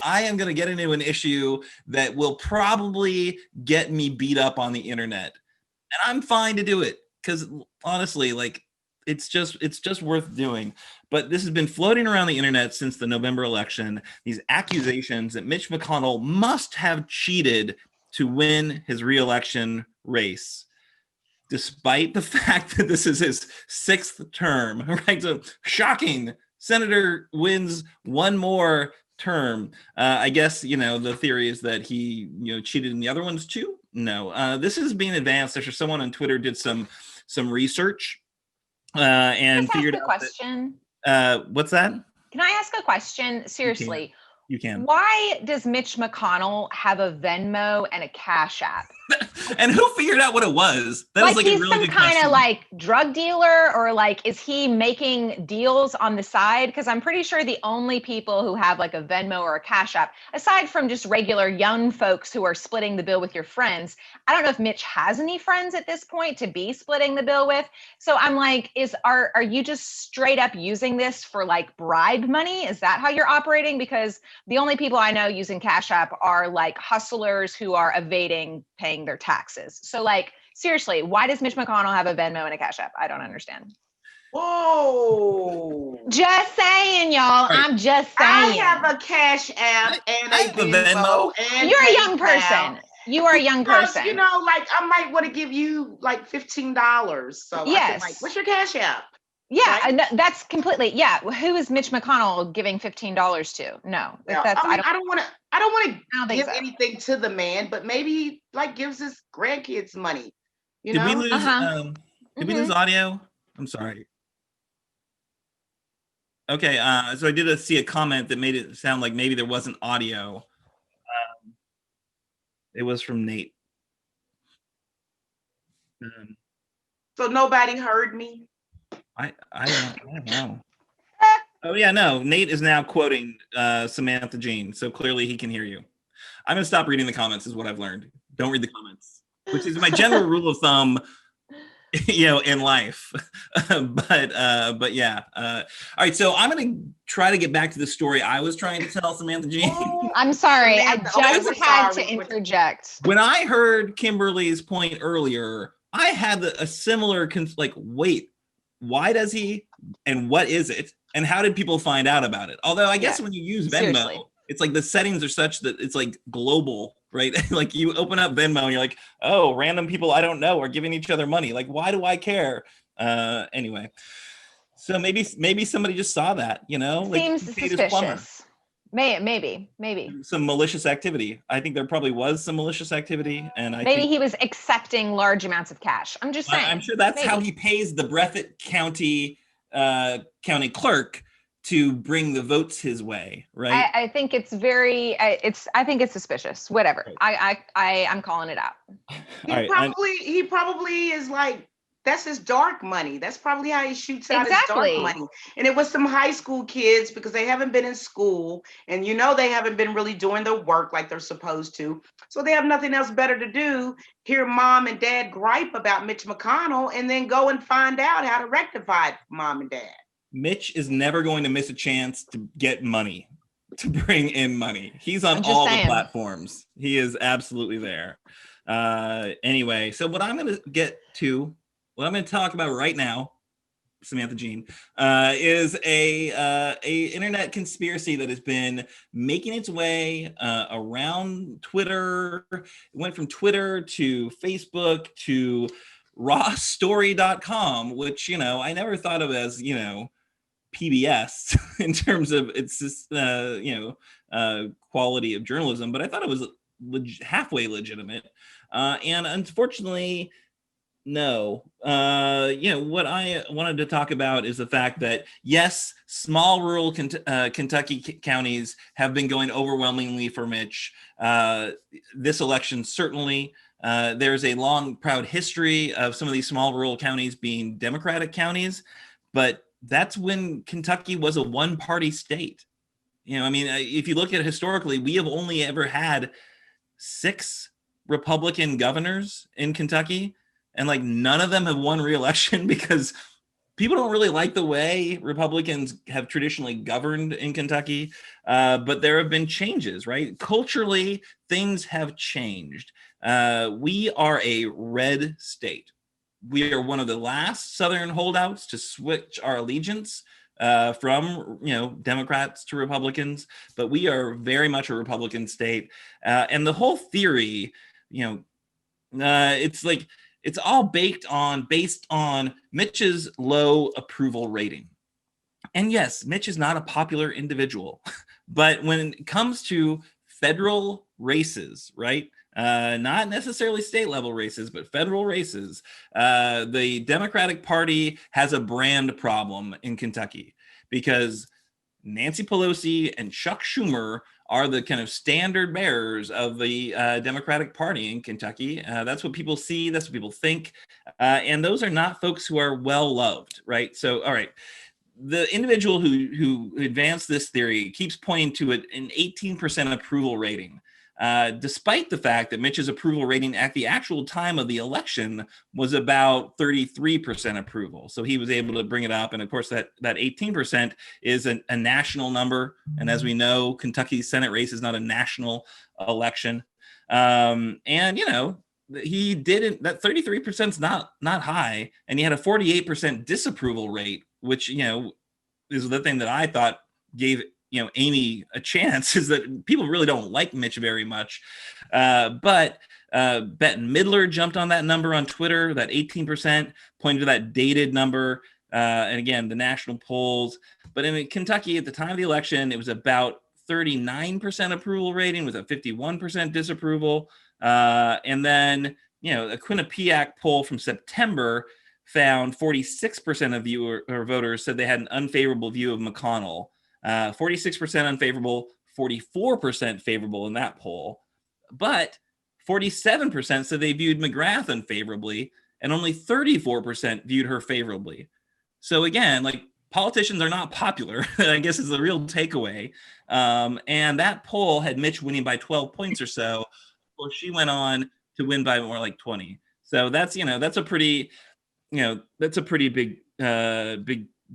I am going to get into an issue that will probably get me beat up on the internet. And I'm fine to do it because honestly, like it's just worth doing. But this has been floating around the internet since the November election. These accusations that Mitch McConnell must have cheated to win his reelection race, despite the fact that this is his 6th term, right? So shocking. Senator wins one more term. I guess, the theory is that he, cheated in the other ones too. No, this is being advanced after someone on Twitter did some research and figured out question. What's that? Can I ask a question? Seriously. You can. Why does Mitch McConnell have a Venmo and a Cash App? And who figured out what it was? That was he's a really some kind of like drug dealer, or like, is he making deals on the side? Because I'm pretty sure the only people who have like a Venmo or a Cash App, aside from just regular young folks who are splitting the bill with your friends, I don't know if Mitch has any friends at this point to be splitting the bill with. So I'm like, are you just straight up using this for like bribe money? Is that how you're operating? Because the only people I know using Cash App are like hustlers who are evading paying their taxes. So like, seriously, why does Mitch McConnell have a Venmo and a Cash App? I don't understand. Whoa. Just saying, y'all. Right. I'm just saying. I have a Cash App and a Venmo. And you're a young person. You are a young person. Like I might want to give you like $15. So yes. Like, what's your Cash App? Yeah, right? That's completely. Yeah, who is Mitch McConnell giving $15 to? No, that's. I don't want to give anything to the man, but maybe he like gives his grandkids money. Did we lose? Did we lose audio? I'm sorry. Okay, so I did see a comment that made it sound like maybe there wasn't audio. It was from Nate. So nobody heard me. I don't know. Oh yeah, no. Nate is now quoting Samantha Jean, so clearly he can hear you. I'm gonna stop reading the comments, is what I've learned. Don't read the comments, which is my general rule of thumb, in life. but yeah. All right, so I'm gonna try to get back to the story I was trying to tell, Samantha Jean. I'm sorry, Samantha, I just had to interject. When I heard Kimberly's point earlier, I had a similar wait. Why does he, and what is it, and how did people find out about it? Although I guess when you use Venmo, seriously, it's like the settings are such that it's like global, right? Like you open up Venmo and you're like, oh, random people I don't know are giving each other money. Like, why do I care? Anyway, so maybe somebody just saw that, Seems suspicious. Maybe some malicious activity. I think there probably was some malicious activity, and maybe he was accepting large amounts of cash. I'm just saying. I'm sure that's how he pays the Breathitt County county clerk to bring the votes his way, right? I think it's very. I think it's suspicious. Whatever. Right. I'm calling it out. He probably is like. That's his dark money. That's probably how he shoots out his dark money. And it was some high school kids because they haven't been in school and they haven't been really doing their work like they're supposed to. So they have nothing else better to do. Hear mom and dad gripe about Mitch McConnell and then go and find out how to rectify mom and dad. Mitch is never going to miss a chance to get money, to bring in money. He's on all the platforms. He is absolutely there. Anyway, so what I'm going to talk about right now, Samantha Jean, is a internet conspiracy that has been making its way around Twitter. It went from Twitter to Facebook to rawstory.com, which, I never thought of as, PBS in terms of its, quality of journalism, but I thought it was halfway legitimate. And unfortunately, no. What I wanted to talk about is the fact that, yes, small rural Kentucky counties have been going overwhelmingly for Mitch. This election, certainly. There's a long, proud history of some of these small rural counties being Democratic counties, but that's when Kentucky was a one-party state. If you look at it historically, we have only ever had 6 Republican governors in Kentucky. And none of them have won re-election because people don't really like the way Republicans have traditionally governed in Kentucky, but there have been changes, right? Culturally, things have changed. We are a red state. We are one of the last Southern holdouts to switch our allegiance from Democrats to Republicans, but we are very much a Republican state, and the whole theory, it's like it's all based on Mitch's low approval rating. And yes, Mitch is not a popular individual, but when it comes to federal races, right? Not necessarily state level races, but federal races. The Democratic Party has a brand problem in Kentucky because Nancy Pelosi and Chuck Schumer are the kind of standard bearers of the Democratic Party in Kentucky. That's what people see. That's what people think. And those are not folks who are well loved, right? So, all right. The individual who advanced this theory keeps pointing to an 18% approval rating, despite the fact that Mitch's approval rating at the actual time of the election was about 33% approval. So he was able to bring it up. And of course, that 18% is a national number. And as we know, Kentucky's Senate race is not a national election. He didn't, that 33% is not high. And he had a 48% disapproval rate, which, is the thing that I thought gave, Amy a chance, is that people really don't like Mitch very much. But Bette Midler jumped on that number on Twitter, that 18%, pointed to that dated number. And again, the national polls. But in Kentucky at the time of the election, it was about 39% approval rating with a 51% disapproval. And then, a Quinnipiac poll from September found 46% of voters said they had an unfavorable view of McConnell. 46% unfavorable, 44% favorable in that poll. But 47% said they viewed McGrath unfavorably, and only 34% viewed her favorably. So again, like, politicians are not popular, I guess is the real takeaway. And that poll had Mitch winning by 12 points or so, or she went on to win by more like 20. So that's a pretty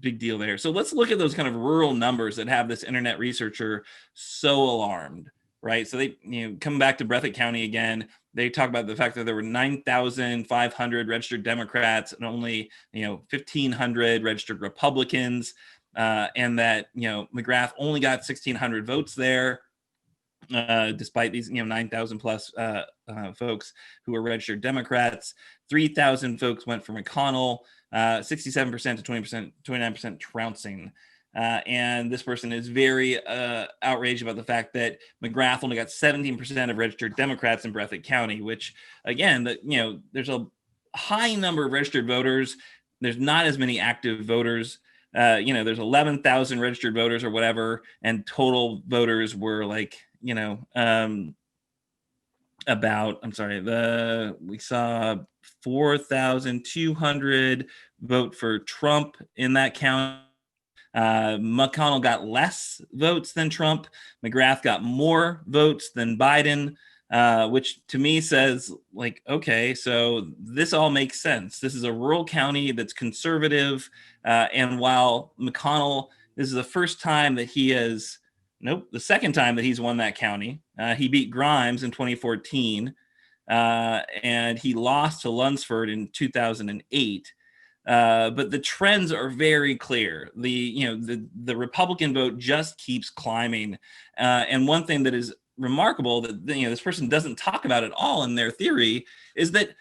big deal there. So let's look at those kind of rural numbers that have this internet researcher so alarmed, right? So they, coming back to Breathitt County again, they talk about the fact that there were 9,500 registered Democrats and only, 1,500 registered Republicans, and that, McGrath only got 1,600 votes there, despite these, 9,000 plus folks who were registered Democrats. 3,000 folks went for McConnell, 67% to 20%, 29% trouncing. And this person is very outraged about the fact that McGrath only got 17% of registered Democrats in Breathitt County, which, again, there's a high number of registered voters. There's not as many active voters. There's 11,000 registered voters or whatever, and total voters were like, we saw 4,200 vote for Trump in that county. McConnell got less votes than Trump. McGrath got more votes than Biden, which to me says, like, okay, so this all makes sense. This is a rural county that's conservative. And while McConnell, this is the first time that the second time that he's won that county. He beat Grimes in 2014, and he lost to Lunsford in 2008. But the trends are very clear. The Republican vote just keeps climbing. And one thing that is remarkable that this person doesn't talk about at all in their theory is that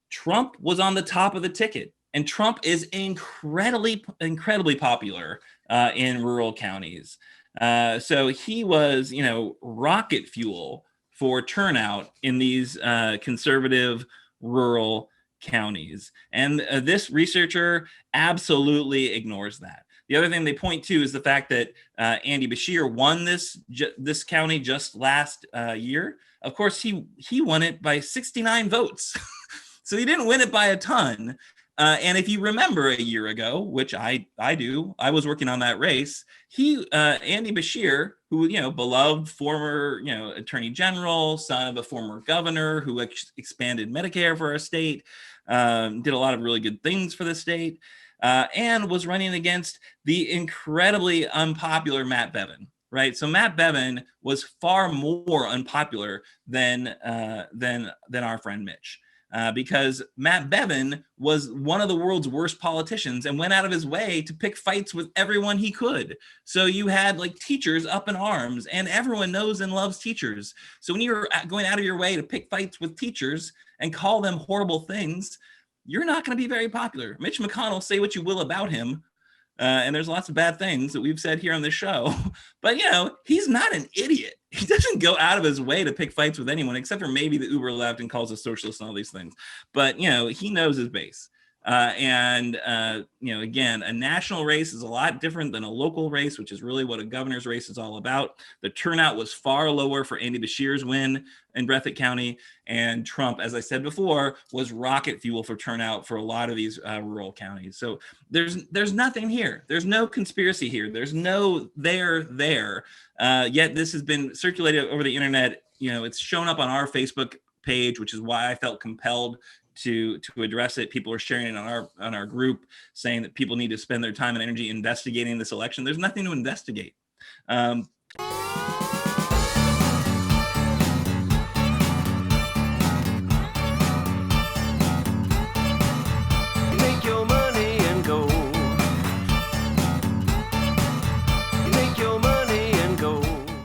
Trump was on the top of the ticket, and Trump is incredibly popular in rural counties. So he was, rocket fuel for turnout in these conservative rural counties. And this researcher absolutely ignores that. The other thing they point to is the fact that Andy Beshear won this county just last year. Of course, he won it by 69 votes. So he didn't win it by a ton. And if you remember a year ago, which I do, I was working on that race. Andy Beshear, who, beloved former, attorney general, son of a former governor who expanded Medicare for our state, did a lot of really good things for the state. and was running against the incredibly unpopular Matt Bevin. Right, so Matt Bevin was far more unpopular than our friend Mitch. Because Matt Bevin was one of the world's worst politicians and went out of his way to pick fights with everyone he could. So you had like teachers up in arms, and everyone knows and loves teachers. So when you're going out of your way to pick fights with teachers and call them horrible things, you're not going to be very popular. Mitch McConnell, say what you will about him, and there's lots of bad things that we've said here on this show, but he's not an idiot. He doesn't go out of his way to pick fights with anyone, except for maybe the uber left and calls us socialists and all these things. But he knows his base. And again, a national race is a lot different than a local race, which is really what a governor's race is all about. The turnout was far lower for Andy Beshear's win in Breathitt County, and Trump, as I said before, was rocket fuel for turnout for a lot of these rural counties. So there's nothing here. There's no conspiracy here. There's no there. Yet this has been circulated over the internet. It's shown up on our Facebook page, which is why I felt compelled to address it. People are sharing it on our group, saying that people need to spend their time and energy investigating this election. There's nothing to investigate.